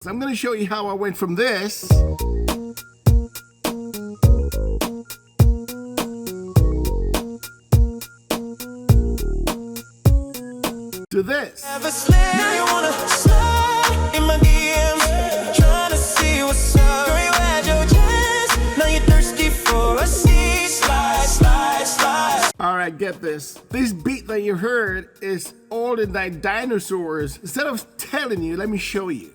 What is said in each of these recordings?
So I'm going to show you how I went from this to this. All right, get this. This beat that you heard is older than dinosaurs. Instead of telling you, let me show you.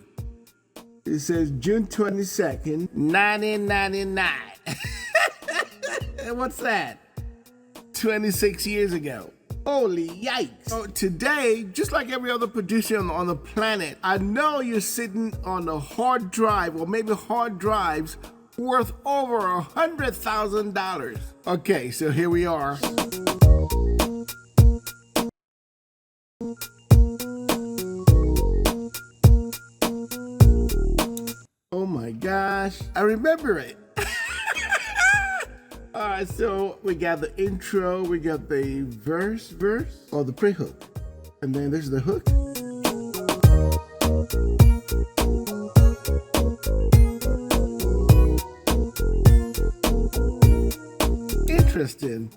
It says June 22nd, 1999. What's that? 26 years ago. Holy yikes. So today, just like every other producer on the planet, I know you're sitting on a hard drive or maybe hard drives worth over $100,000. Okay, so here we are. Oh my gosh, I remember it. All right, so we got the intro, we got the verse, or the pre-hook. And then there's the hook. Interesting.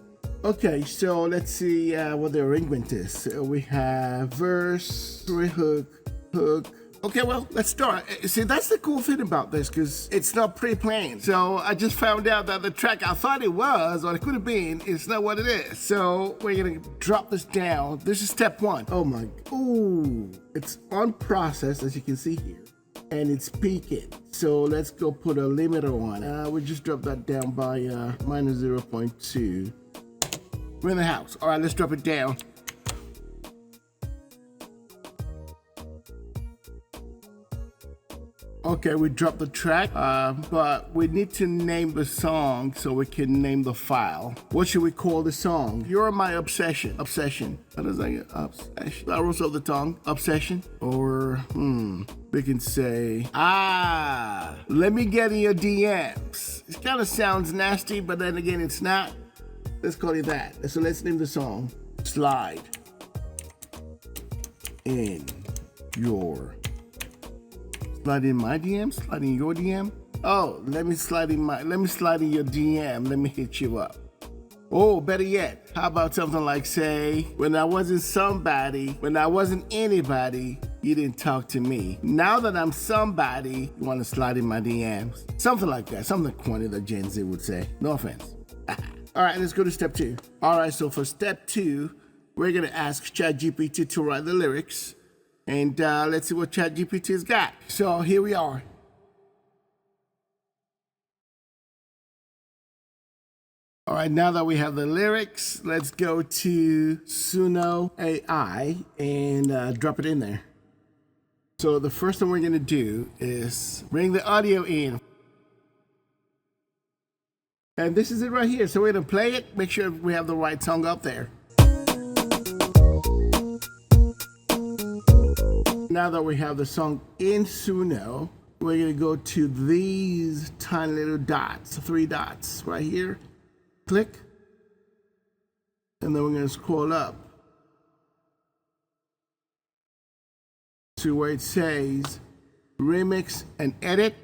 Okay, so let's see what the arrangement is. So we have verse, pre-hook, hook. Okay, well, let's start. See, that's the cool thing about this, because it's not pre-planned. So I just found out that the track I thought it was, or it could have been, it's not what it is. So we're gonna drop this down. This is step one. Oh my, ooh. It's on process, as you can see here, and it's peaking. So let's go put a limiter on. We just dropped that down by minus 0.2. We're in the house. All right, let's drop it down. Okay, we dropped the track, but we need to name the song so we can name the file. What should we call the song? You're my obsession. Obsession. How does that get? Obsession. That rolls off the tongue. Obsession. Or, we can say, let me get in your DMs. It kind of sounds nasty, but then again, it's not. Let's call it that. So let's name the song. Slide in your... Slide in my DM? Slide in your DM? Oh, let me slide in your DM. Let me hit you up. Oh, better yet, how about something like, say, when I wasn't somebody, when I wasn't anybody, you didn't talk to me. Now that I'm somebody, you want to slide in my DMs? Something like that. Something corny that Gen Z would say. No offense. All right, let's go to step two. All right, so for step two, we're going to ask ChatGPT to write the lyrics. And let's see what ChatGPT's got. So here we are. All right, now that we have the lyrics, let's go to Suno AI and drop it in there. So the first thing we're gonna do is bring the audio in. And this is it right here. So we're gonna play it, make sure we have the right song up there. Now that we have the song in Suno, we're gonna go to these tiny little dots, 3 dots right here. Click. And then we're gonna scroll up to where it says remix and edit.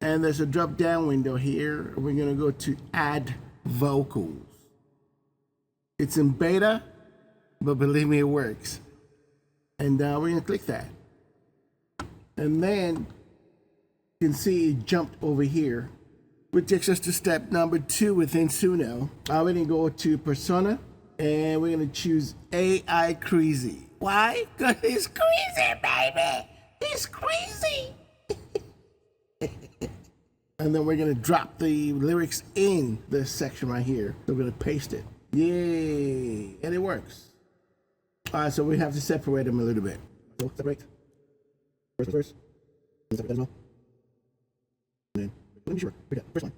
And there's a drop down window here. We're gonna go to add vocals. It's in beta, but believe me, it works. And we're gonna click that. And then you can see it jumped over here, which takes us to step number 2 within Suno. We're gonna go to persona and we're gonna choose AI Crazy. Why? Because it's crazy, baby. It's crazy. And then we're gonna drop the lyrics in this section right here. So we're gonna paste it. Yay! And it works. All right, so we have to separate them a little bit. So separate. First. Separate as well. And then, let me sure. We got first one.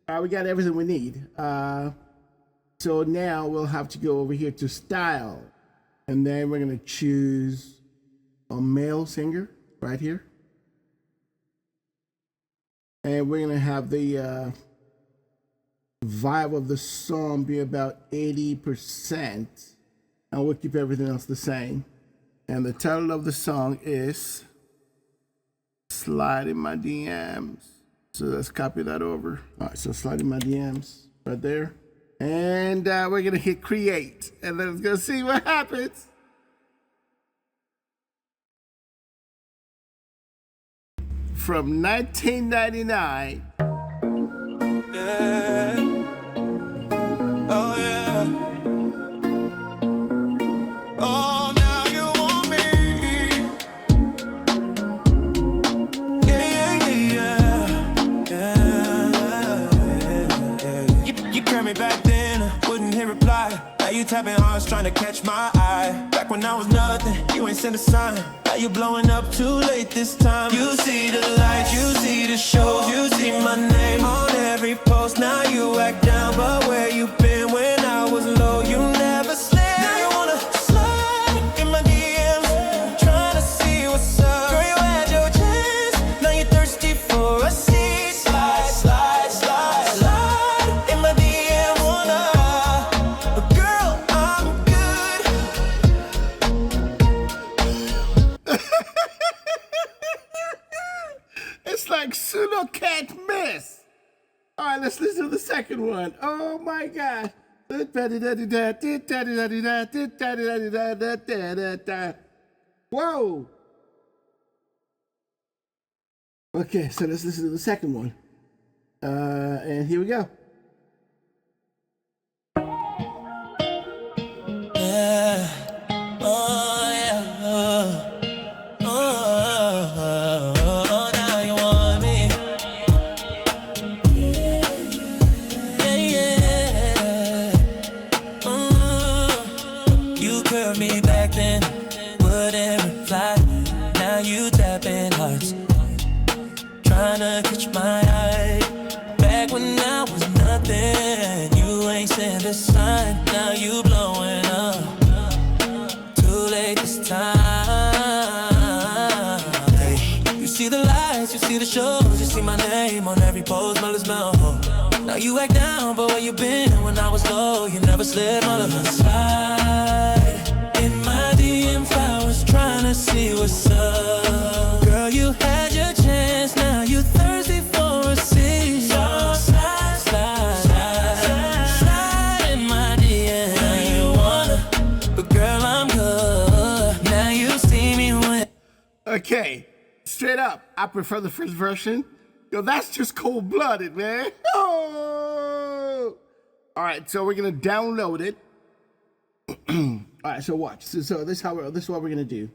All right, we got everything we need. So now we'll have to go over here to style. And then we're gonna choose a male singer right here. And we're gonna have the vibe of the song be about 80%, and we'll keep everything else the same. And the title of the song is Slide in My DMs. So let's copy that over. All right, so slide in my DMs right there. And we're gonna hit create. And then it's gonna see what happens. From 1999. Yeah. Oh yeah. Oh, now you want me. Yeah, yeah, yeah. You grabbed me back then, wouldn't hit reply. Now you tapping hard, trying to catch my eye. Back when I was nothing, you ain't sent a sign. Now you blowing up too late this time. You see the lights, you see the shows, you see my name on every post. Now you act down, but where you been when I was low? You never slid. Now you wanna slide in my DMs, trying to see what's up. Girl, you had your chance, now you're thirsty for a seat. Slide, slide, slide, slide in my DM, wanna. But girl, I'm good. It's like Suno can't miss. All right, let's listen to the second one. Oh my gosh. Whoa. Okay, so let's listen to the second one. And here we go. Now you want me. You curved me back then, wouldn't reply. Now you tapping hearts, trying to catch my eye. Back when I was nothing, you ain't sent a sign. Now you blowing up, too late this time. Hey, you see the lights, you see the shows, you see my name on every post, my lips melt. Now you act down, but where you been when I was low? You never slid, my love slide in my DM flowers, trying to see what's up. Girl, you had your chance, now you thirsty for a seat. So slide, slide, slide, slide in my DM. Now you wanna, but girl, I'm good. Now you see me when. Okay, straight up, I prefer the first version. Yo, that's just cold-blooded, man. Oh! All right, so we're gonna download it. All right, so watch. So this is what we're gonna do.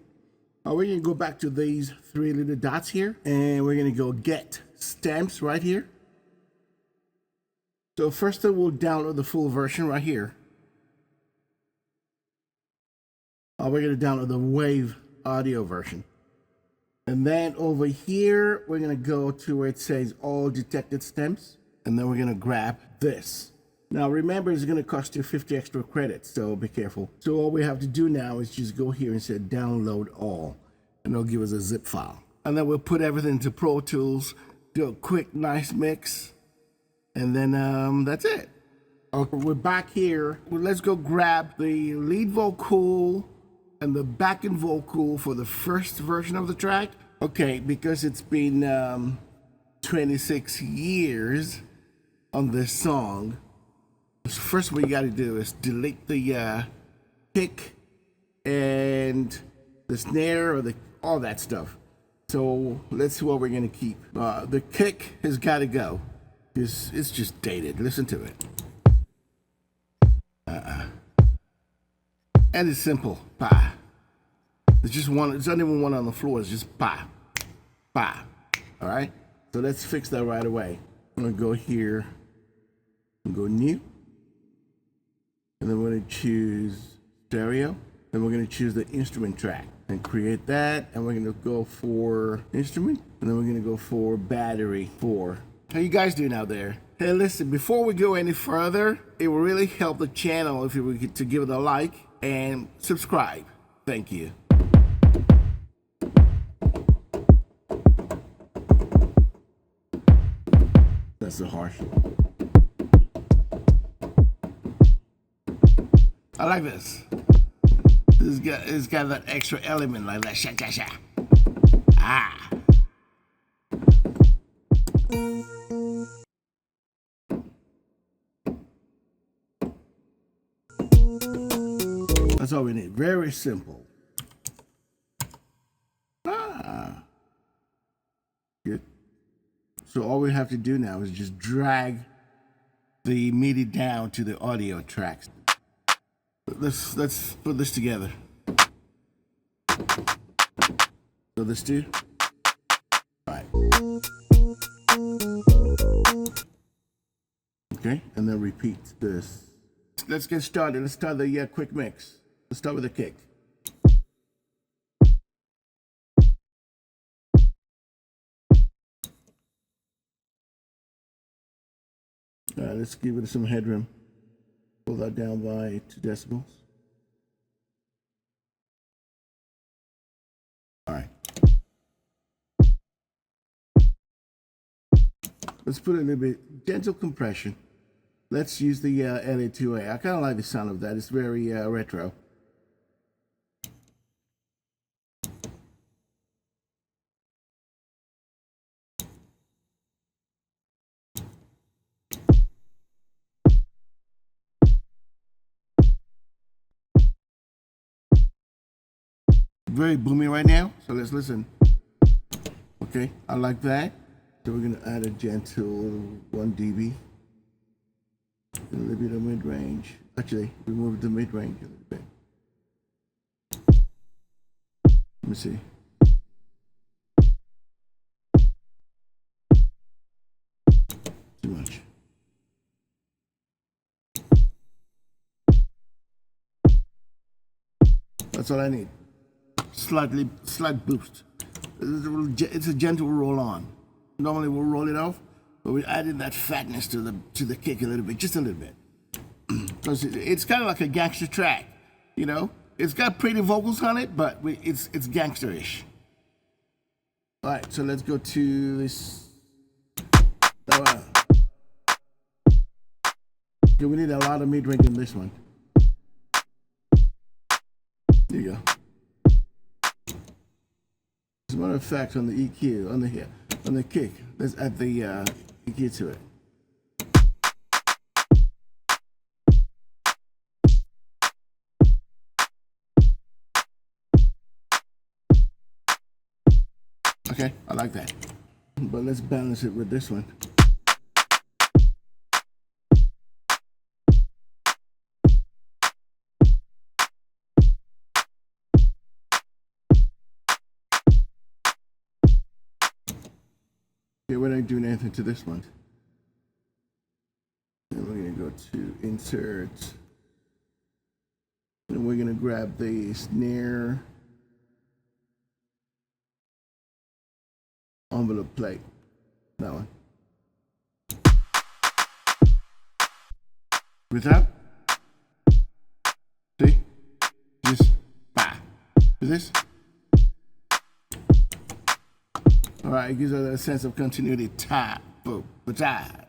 We're gonna go back to these three little dots here, and we're gonna go get stamps right here. So first we'll download the full version right here. We're gonna download the wave audio version. And then over here, we're gonna go to where it says all detected stems, and then we're gonna grab this. Now remember, it's gonna cost you 50 extra credits, so be careful. So all we have to do now is just go here and say download all, and it'll give us a zip file. And then we'll put everything into Pro Tools, do a quick, nice mix, and then that's it. Okay, we're back here. Well, let's go grab the lead vocal and the backing vocal for the first version of the track. Okay, because it's been 26 years on this song. First, what you got to do is delete the kick and the snare or all that stuff. So let's see what we're gonna keep. The kick has got to go. It's just dated. Listen to it. And it's simple. Pa. It's just one. It's not even one on the floor. It's just pa, pa. All right. So let's fix that right away. I'm gonna go here and go new, and then we're gonna choose stereo. Then we're gonna choose the instrument track and create that. And we're gonna go for instrument, and then we're gonna go for battery 4. How you guys doing out there? Hey, listen. Before we go any further, it will really help the channel if you were to give it a like and subscribe. Thank you. That's so harsh. I like this. It's got that extra element like that. Sha sha sha. Ah. That's all we need. Very simple. Ah. Good. So all we have to do now is just drag the MIDI down to the audio tracks. Let's put this together. So this too. All right. Okay, and then repeat this. Let's get started. Let's start the quick mix. Let's start with the kick. All right, let's give it some headroom. Pull that down by 2 decibels. All right. Let's put a little bit gentle compression. Let's use the LA2A. I kind of like the sound of that. It's very retro. Very boomy right now, so let's listen. Okay, I like that. So we're gonna add a gentle 1 dB. A little bit of mid-range. Actually, remove the mid-range a little bit. Let me see. Too much. That's all I need. Slight boost. It's a gentle roll on. Normally we'll roll it off, but we're adding that fatness to the kick a little bit, just a little bit. Because it's kind of like a gangster track, you know. It's got pretty vocals on it, but it's gangsterish. All right, so let's go to this. Okay, we need a lot of mid-range in this one. There you go. As a matter of fact, on the EQ, on the kick, let's add the EQ to it. Okay, I like that. But let's balance it with this one. Okay, we're not doing anything to this one. And we're gonna go to insert. And we're gonna grab the snare envelope plate. That one. With that, see? Just bah. With this. All right, it gives us a sense of continuity. Ta, boom, but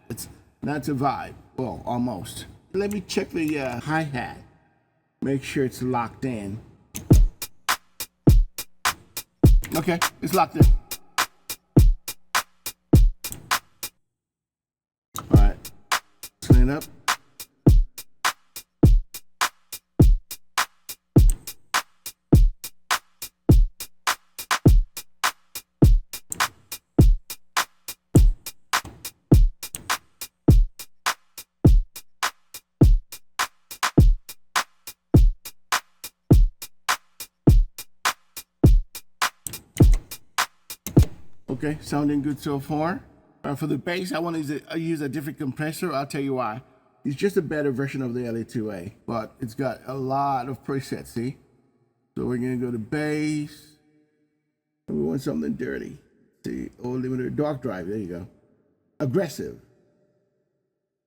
it's not a vibe. Well, almost. Let me check the hi-hat. Make sure it's locked in. Okay, it's locked in. All right, clean it up. Okay, sounding good so far. For the bass, I want to use a different compressor. I'll tell you why. It's just a better version of the LA2A, but it's got a lot of presets, see? So we're gonna go to bass, and we want something dirty. See, oh, limited dark drive, there you go. Aggressive.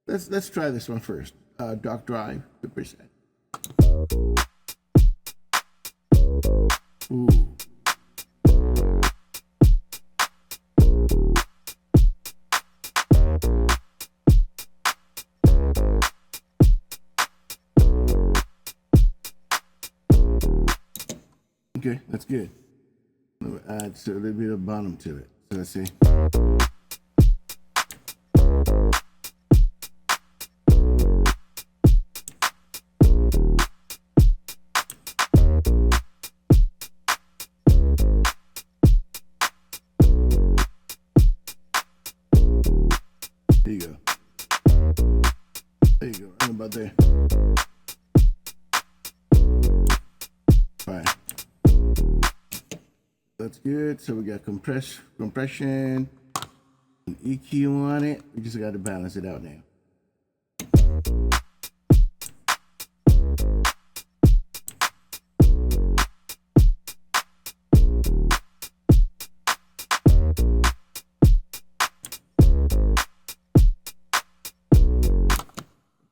Let's try this one first. Dark drive, the preset. Ooh. Okay, that's good. Let me add a little bit of bottom to it. So let's see. There you go. There you go. Right about there. All right. That's good. So we got compression, and EQ on it. We just got to balance it out now.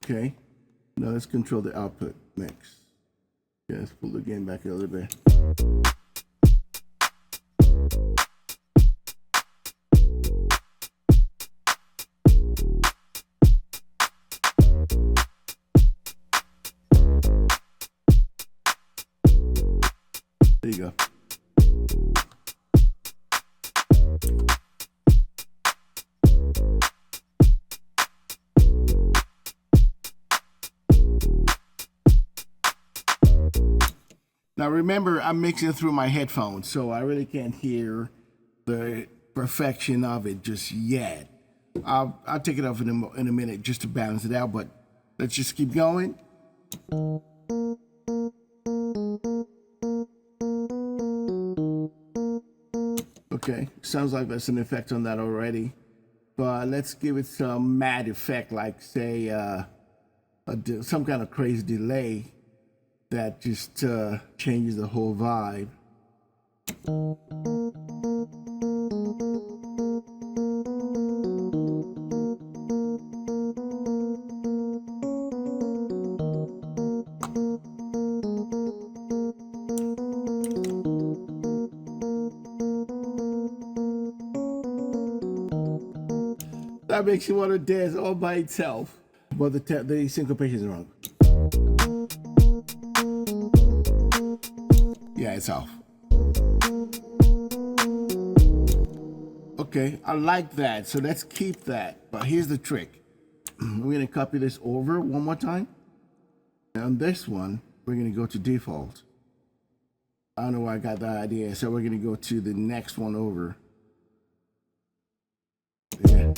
Okay. Now let's control the output mix. Yeah, let's pull the gain back a little bit. There you go. Now remember, I'm mixing through my headphones, so I really can't hear the perfection of it just yet. I'll take it off in a minute just to balance it out, but let's just keep going. Okay, sounds like there's an effect on that already, but let's give it some matte effect, like say some kind of crazy delay that just changes the whole vibe. That makes you want to dance all by itself, but the syncopation is wrong. Yeah, it's off. Okay, I like that, so let's keep that. But here's the trick. We're gonna copy this over one more time. And on this one, we're gonna go to default. I don't know why I got that idea, so we're gonna go to the next one over. Yeah.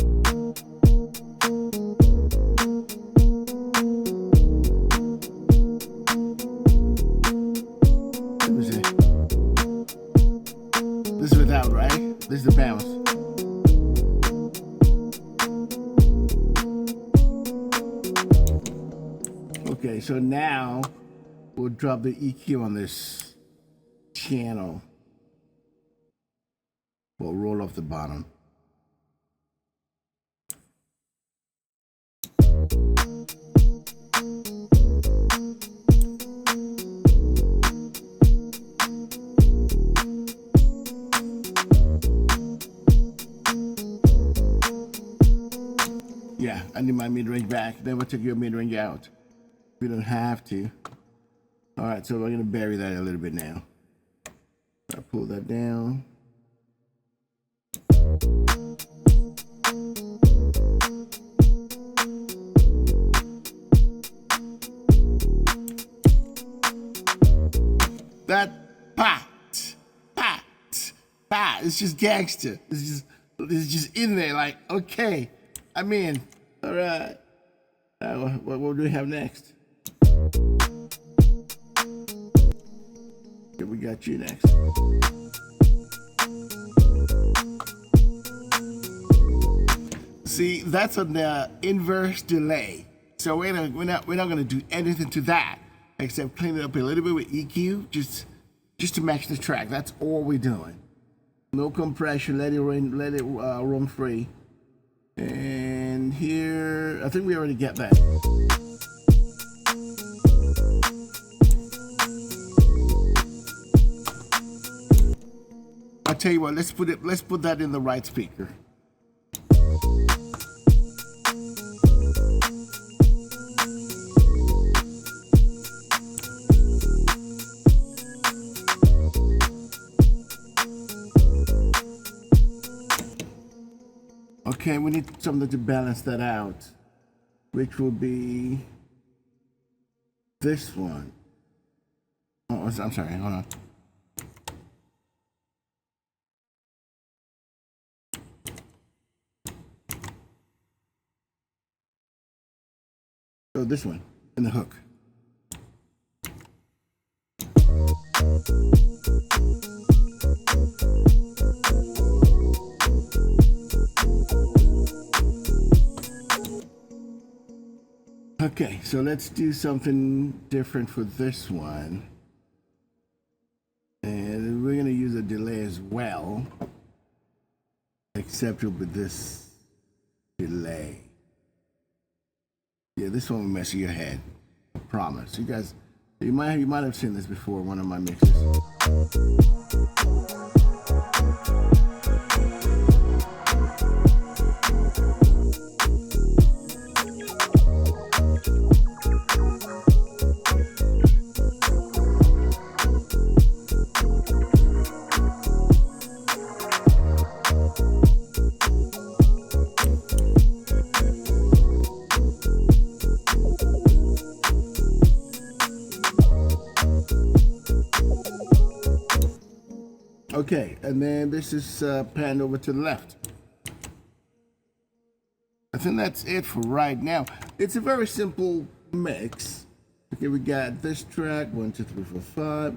This is without, right? This is the bounce. Okay, so now we'll drop the EQ on this channel. We'll roll off the bottom. Yeah, I need my mid-range back. Never take your mid-range out. We don't have to. All right, so we're gonna bury that a little bit now. I pull that down. That it's just gangster. It's just in there. Like, okay, I'm in. All right. What do we have next? Okay, we got you next. See, that's on the inverse delay. So we're not gonna do anything to that except clean it up a little bit with EQ, just to match the track. That's all we're doing. No compression. Let it roam free. And here, I think we already get that. I'll tell you what. Let's put that in the right speaker. Okay, we need something to balance that out, which will be this one. Oh, I'm sorry, hold on. So this one, and the hook. Okay, so let's do something different for this one. And we're gonna use a delay as well, except it'll be this delay. Yeah, this one will mess with your head. I promise. You guys, you might have seen this before in one of my mixes. Okay, and then this is panned over to the left. I think that's it for right now. It's a very simple mix. Okay, we got this track, 1, 2, 3, 4, 5.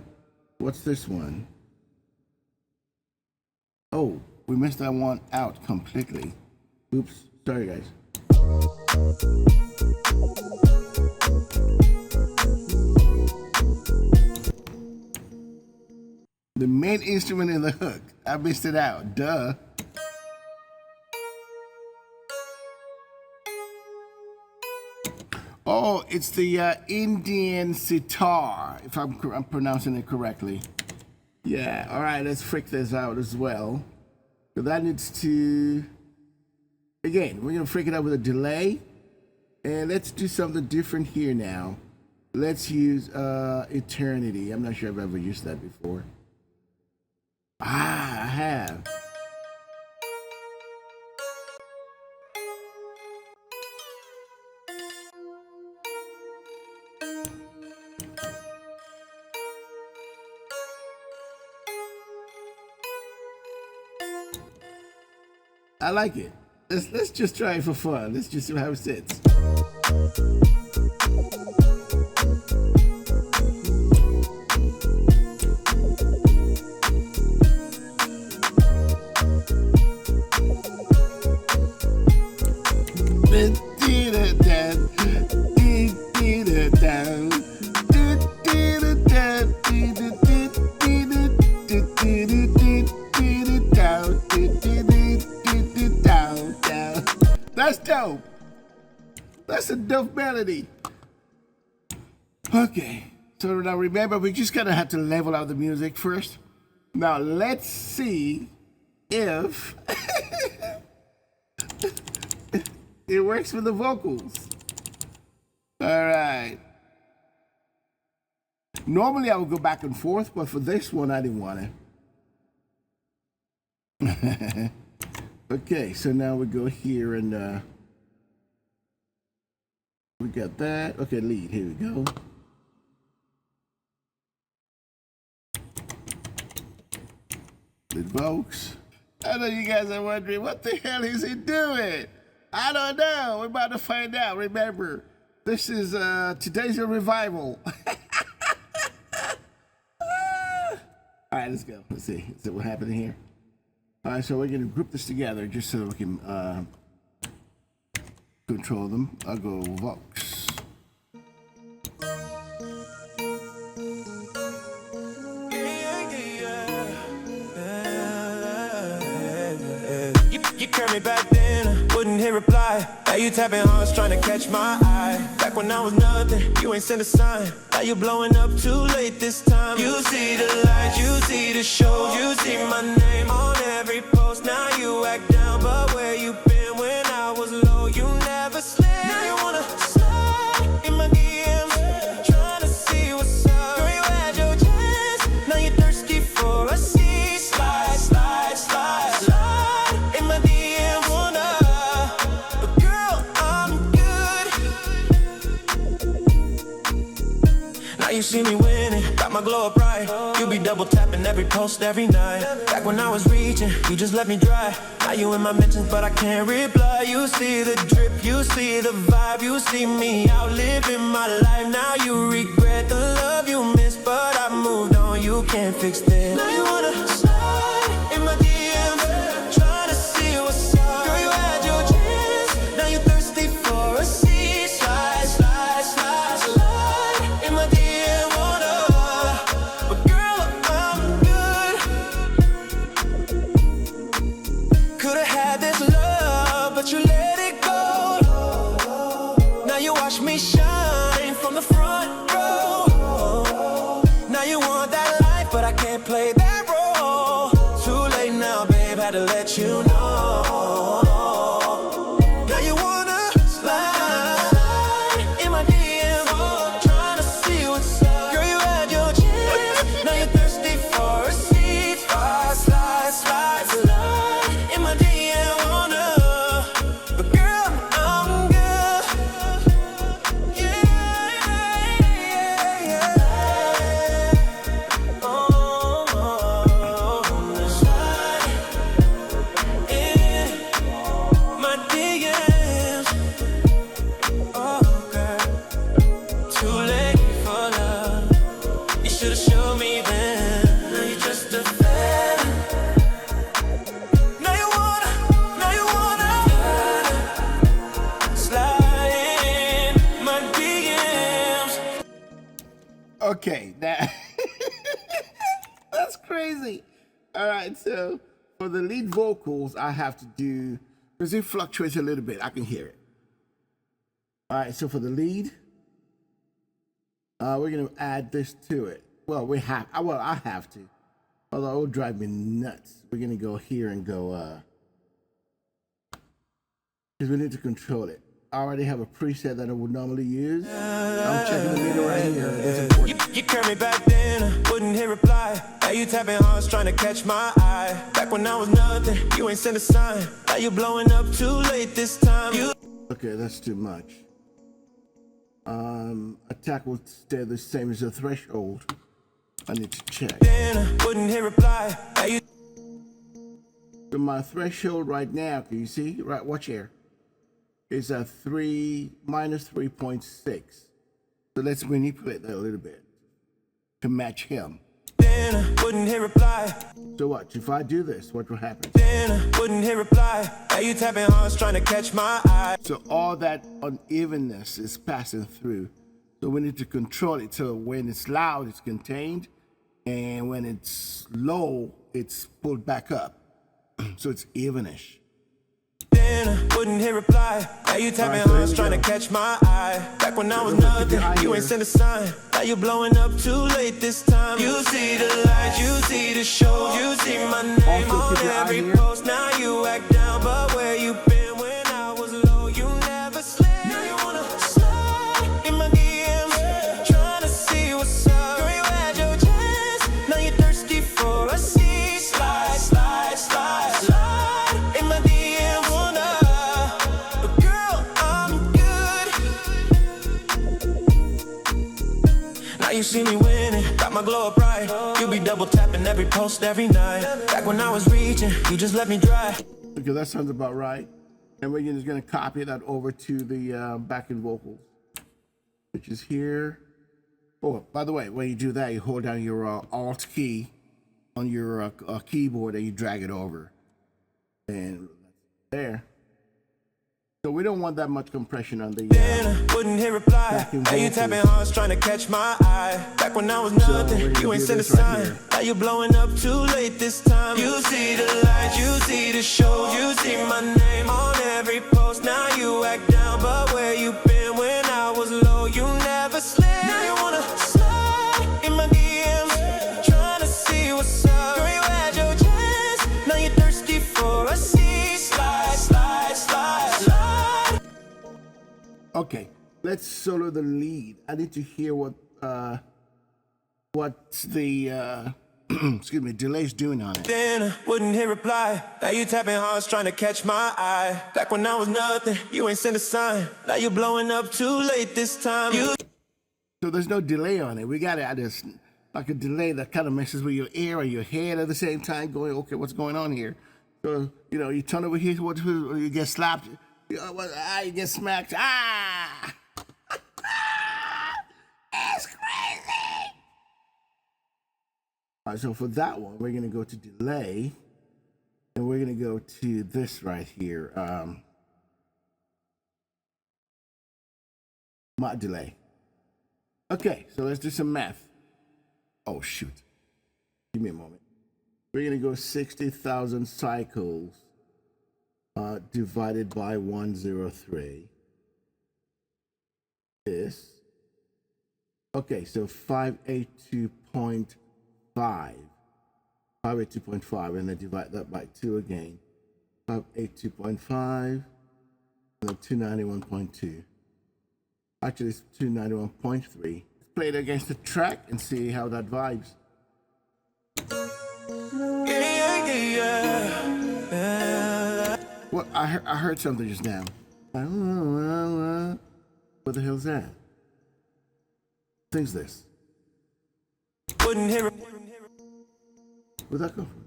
What's this one? Oh, we missed that one out completely. Oops, sorry guys. The main instrument in the hook. I missed it out. Duh. Oh, it's the Indian sitar, if I'm pronouncing it correctly. Yeah, all right, let's freak this out as well. So that needs to, again, we're gonna freak it out with a delay. And let's do something different here now. Let's use Eternity. I'm not sure I've ever used that before. Ah, I have. I like it. Let's just try it for fun. Let's just see how it sits. That's dope. That's a dope melody. Okay, so now remember, we just gotta have to level out the music first. Now let's see if it works with the vocals. All right. Normally I would go back and forth, but for this one I didn't want to. Okay, so now we go here and we got that. Okay, lead, here we go. It evokes. I know you guys are wondering, what the hell is he doing? I don't know, we're about to find out. Remember, this is, today's a revival. All right, let's go. Let's see what happened here. All right, so we're gonna group this together just so we can control them. I'll go Vox. You called me back then, wouldn't hit reply. Now you tapping hearts trying to catch my eye. Back when I was nothing, you ain't sent a sign. Now you blowing up too late this time. You see the lights, you see the shows, you see my name on every post. Now you act down, but where you been when I was low? You never slid. Now you wanna slide in my DMs, trying to see what's up. Girl, you had your chance, now you thirsty for a seat. Slide, slide, slide, slide in my DMs, wanna see me winning, got my glow up right. You be double tapping every post every night. Back when I was reaching, you just let me dry. Now you in my mentions, but I can't reply. You see the drip, you see the vibe, you see me out living my life. Now you regret the love you missed, but I moved on, you can't fix this. Now you wanna slide in my DMs, trying to see what's up. Girl, you had your chance, now you thirsty for a seat. Slide, slide, slide, slide in my DM, wanna. But girl, I'm good. Could've had this love, but you let it go. Now you watch me shine from the front row. Now you want that life, but I can't play that role. Too late now, babe, had to let you know. Now you wanna slide in my DM, trying to see what's up. Girl, you had your chance, now you're thirsty for a seat. Slide, slide, slide, slide in my DM, wanna. But girl, I'm good. Yeah, yeah, yeah. Oh, slide in my DMs. Oh, girl, too late for love. You should've showed me then. Now you're just a fan. Now you wanna slide in my DMs. Okay, that that's crazy. All right, so for the lead vocals, I have to do, because it fluctuates a little bit. I can hear it. All right, so for the lead, we're gonna add this to it. Well, I have to. Although it will drive me nuts. We're gonna go here and go, because we need to control it. I already have a preset that I would normally use. I'm checking the meter right here. It's important. You carried me back then, wouldn't hit reply. Now you tapping hard, trying to catch my eye. Back when I was nothing, you ain't sent a sign. Now you blowing up too late this time. Okay, that's too much. Attack will stay the same as the threshold. I need to check. Then wouldn't hit reply. Now you So my threshold right now, can you see? Right, watch here. Is a minus 3.6. So let's manipulate that a little bit to match him. then wouldn't hit reply. So watch, if I do this, what will happen? Then wouldn't hit reply. Now you tapping hard, trying to catch my eye. So all that unevenness is passing through. So we need to control it. So when it's loud, it's contained. And when it's low, it's pulled back up. So it's evenish. Then wouldn't hit reply. Now you tapping hard, trying to catch my eye. Back when I was nothing, you ain't sent a sign. Now you blowing up too late this time. You see the light, you see the show, you see my name on every post. Now you act down, but where you been when I was low? You never slept. Now you wanna slide in my DMs, trying to see what's up. Girl, you had your chance, now you're thirsty for a seat. Slide, slide, slide, slide in my DMs, wanna. But girl, I'm good. Now you see me winning, got my glow up right. You be double tapping every post every night. Back when I was reaching, you just let me dry. Okay, that sounds about right. And we're just gonna copy that over to the backing vocals, which is here. Oh, by the way, when you do that, you hold down your Alt key on your keyboard and you drag it over. And there. So we don't want that much compression on the Wouldn't hit reply. Now you tapping hard, trying to catch my eye. Back when I was nothing, you ain't sent a sign. Now you blowing up too late this time. You see the light, you see the show, you see my name on every post. Now you act down, but where you been when I was low? You never slept. Now you wanna slide in my DMs, trying to see what's up. Girl, you had your chance, now you're thirsty for a seat. Slide, slide, slide, slide. Okay, let's solo the lead. I need to hear what the excuse me, delay's doing on it. Then wouldn't hit reply. Now you tapping hard, trying to catch my eye. Back when I was nothing, you ain't sent a sign. Now you blowing up too late this time. So there's no delay on it. We got it at this, like a delay that kind of messes with your ear or your head at the same time, going, okay, what's going on here? So, you know, you turn over here, you get slapped, you get smacked. It's crazy. All right, so for that one, we're going to go to delay, and we're going to go to this right here, mod delay. Okay, so let's do some math. Oh, shoot. Give me a moment. We're going to go 60,000 cycles divided by 103 is, okay, so 582.5. 582.5, and then divide that by 2 again. 582.5, and then 291.2. Actually, it's 291.3. Let's play it against the track and see how that vibes. What? I heard something just now. What the hell's that? Thing's this. Wouldn't hear it. Where'd that come from?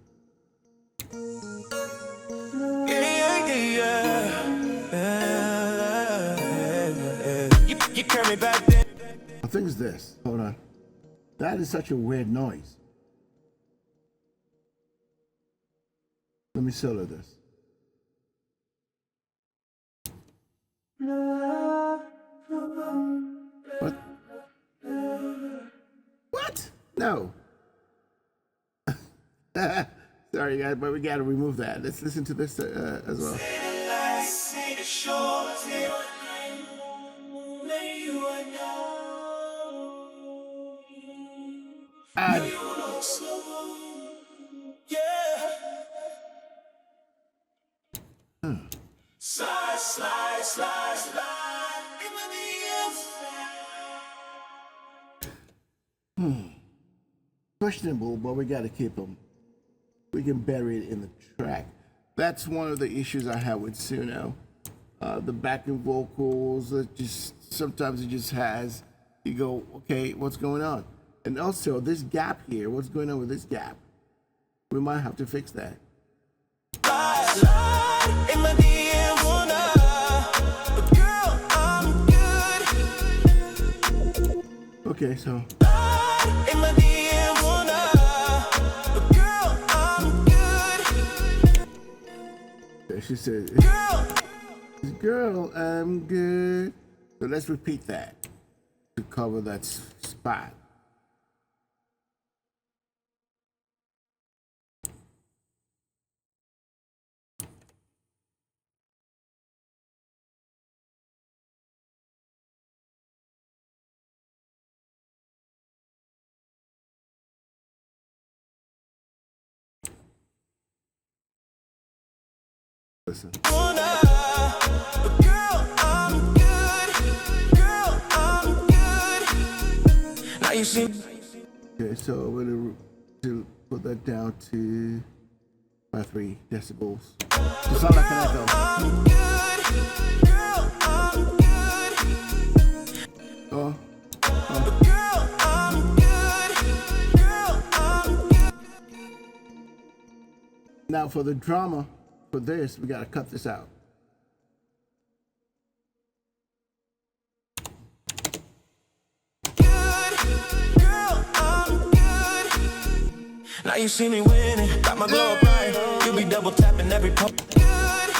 You carry me back then. I think it's this. Hold on. That is such a weird noise. Let me solo this. What? What? No. Sorry, guys, but we gotta remove that. Let's listen to this as well. Questionable, but we gotta keep them. We can bury it in the track. That's one of the issues I have with Suno. The backing vocals, sometimes it just has, you go, okay, what's going on? And also this gap here, what's going on with this gap? We might have to fix that. Okay, so. She said, girl, I'm good. So let's repeat that to cover that spot. Listen. Girl, I'm good. Girl, I'm good. Now you see. Okay, so I'm going to put that down to about 3 decibels. To sound like an echo. I'm good. Girl, I'm good. Oh. Girl, I'm good. Girl, I'm good. Now for the drama. For this, we gotta cut this out. Good, girl, I'm good. Now you see me winning, got my glow up right. You be double tapping every post. Good,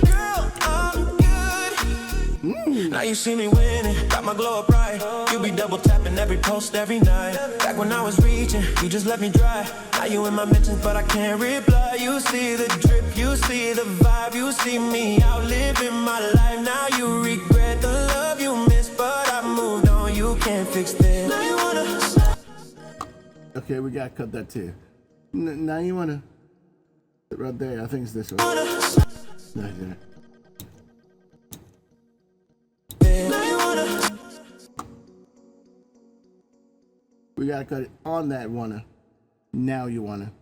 girl, I'm good. Now you see me winning, got my glow up right. You be double tapping every post every night. Back when I was reaching, you just let me dry. Now you in my mentions, but I can't reply. You see the drip, you see the vibe, you see me out living my life. Now you regret the love you missed, but I moved on. You can't fix this. Now you wanna. Okay, we gotta cut that too. Now you wanna. Right there, I think it's this one. Right there. We gotta cut it on that wanna. Now you wanna.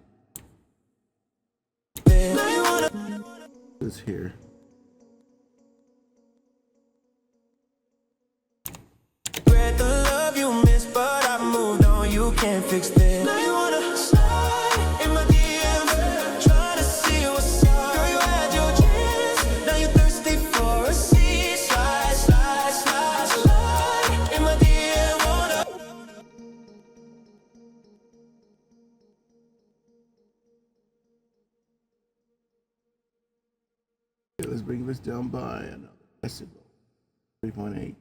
This here. The love you can't fix this. Now you wanna slide in my DMs, trying to see what's up. Girl, you had your chance, now you thirsty for a seat. Slide, slide, slide, slide in my DM, wanna. Let's bring this down by another decibel, 3.8.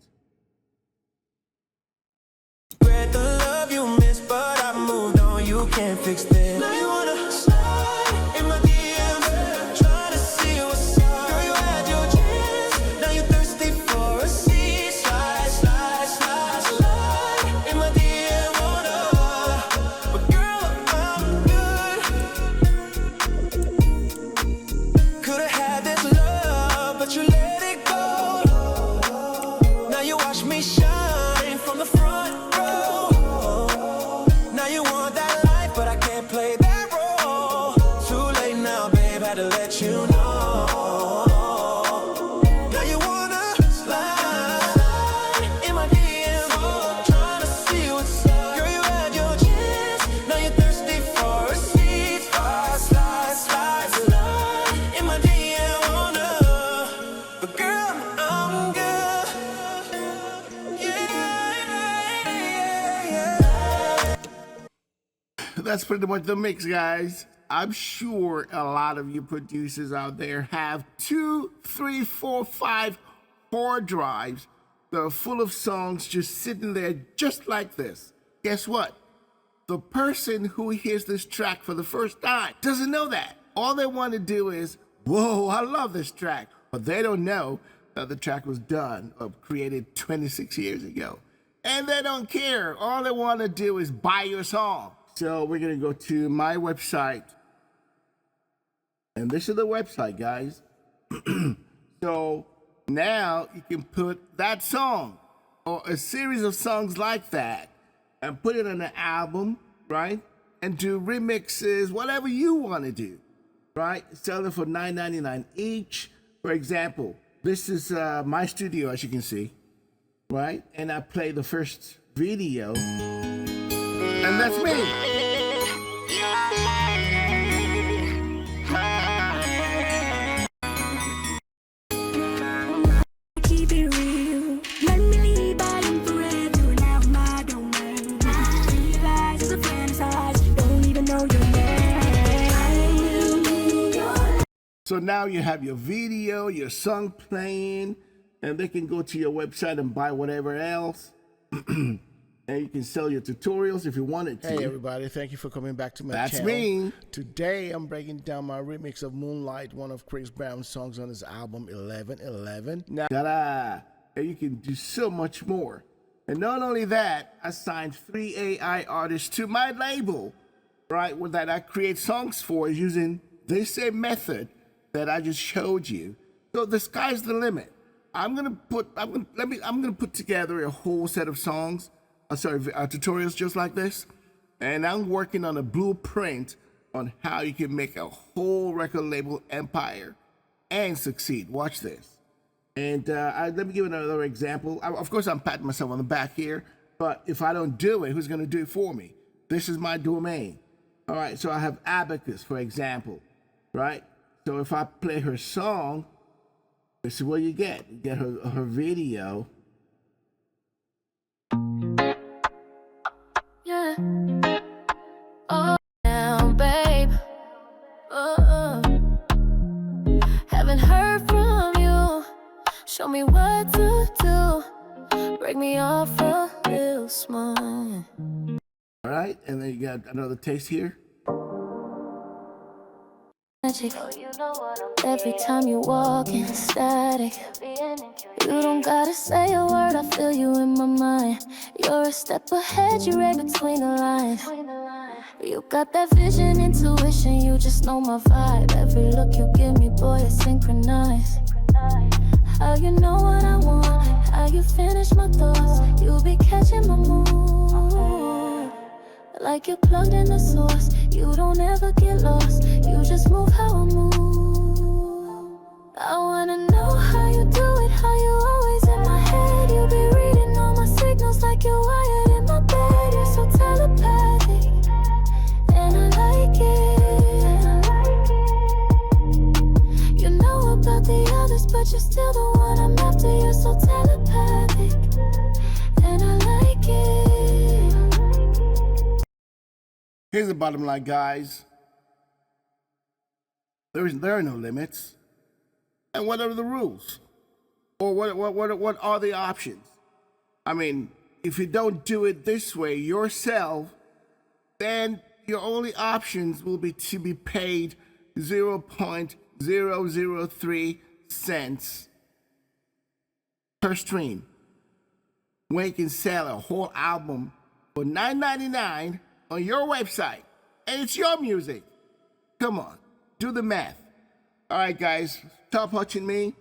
Spread the love you miss, but I moved on, you can't fix this. Now you wanna slide in my DMs, trying to see what's up. Girl, you had your chance, now you thirsty for a seat. Slide, slide, slide, slide in my DM, wanna. But girl, I'm good. Could've had this love, but you let it go. Now you watch me shine from the front. Now you want that life, but I can't play that role. Too late now, babe, had to let you know. Now you wanna slide in my DMs, trying to see what's up. Girl, you had your chance, now you're thirsty for a seat. Slide, slide, slide, slide in my DM, wanna. But girl, I'm good. That's pretty much the mix, guys. I'm sure a lot of you producers out there have 2, 3, 4, 5 hard drives that are full of songs just sitting there just like this. Guess what? The person who hears this track for the first time doesn't know that. All they want to do is, whoa, I love this track. But they don't know that the track was done or created 26 years ago. And they don't care. All they want to do is buy your song. So we're going to go to my website. And this is the website, guys. So now you can put that song or a series of songs like that and put it on an album, right? And do remixes, whatever you want to do, right? Sell it for $9.99 each. For example, this is my studio, as you can see, right? And I play the first video. And that's me. Keep it real. Let me lead by them forever. You're now my domain. Realize it's a fantasize. Don't even know your name. I will be your. So now you have your video, your song playing, and they can go to your website and buy whatever else. And you can sell your tutorials if you wanted to. Hey everybody, thank you for coming back to my That's channel. me. Today I'm breaking down my remix of Moonlight, one of Chris Brown's songs on his album 1111. Now, ta-da! And you can do so much more. And not only that, I signed 3 AI artists to my label, right? That I create songs for using this same method that I just showed you. So the sky's the limit. I'm gonna put together a whole set of songs. Tutorials just like this, and I'm working on a blueprint on how you can make a whole record label empire and succeed. Watch this. And let me give another example. Of course, I'm patting myself on the back here, but if I don't do it, who's going to do it for me? This is my domain. All right, so I have Abacus, for example, right? So if I play her song, this is what you get. You get her video. Yeah. Oh, now, babe. Haven't heard from you. Show me what to do. Break me off a little small. All right, and then you got another taste here. Every time you walk in static, you don't gotta say a word, I feel you in my mind. You're a step ahead, you read between the lines. You got that vision, intuition, you just know my vibe. Every look you give me, boy, it's synchronized. How you know what I want, how you finish my thoughts. You be catching my mood, like you're plugged in the source. You don't ever get lost, you just move how I move. I wanna know how you do it, how you always in my head. You be reading all my signals like you're wired in my bed. You're so telepathic. you're still the one I'm after. You're so telepathic, and I like it. Here's the bottom line, guys. There are no limits. And what are the rules? Or what are the options? I mean, if you don't do it this way yourself, then your only options will be to be paid 0.003 cents per stream, when you can sell a whole album for $9.99 on your website, and it's your music. Come on, do the math. All right, guys, stop watching me.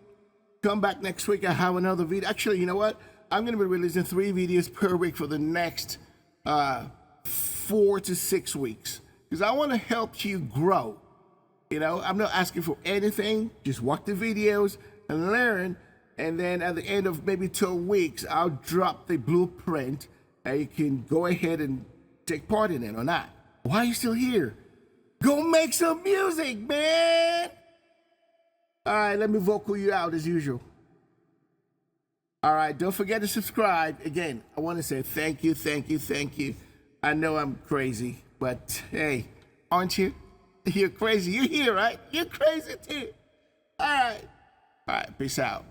Come back next week. I have another video. Actually, you know what? I'm going to be releasing 3 videos per week for the next 4 to 6 weeks, because I want to help you grow. You know, I'm not asking for anything. Just watch the videos and learn. And then at the end of maybe 2 weeks, I'll drop the blueprint, and you can go ahead and take part in it or not. Why are you still here? Go make some music, man. All right, let me vocal you out as usual. All right, don't forget to subscribe. Again, I want to say thank you, thank you, thank you. I know I'm crazy, but hey, aren't you? You're crazy. You're here, right? You're crazy too. All right. All right, peace out.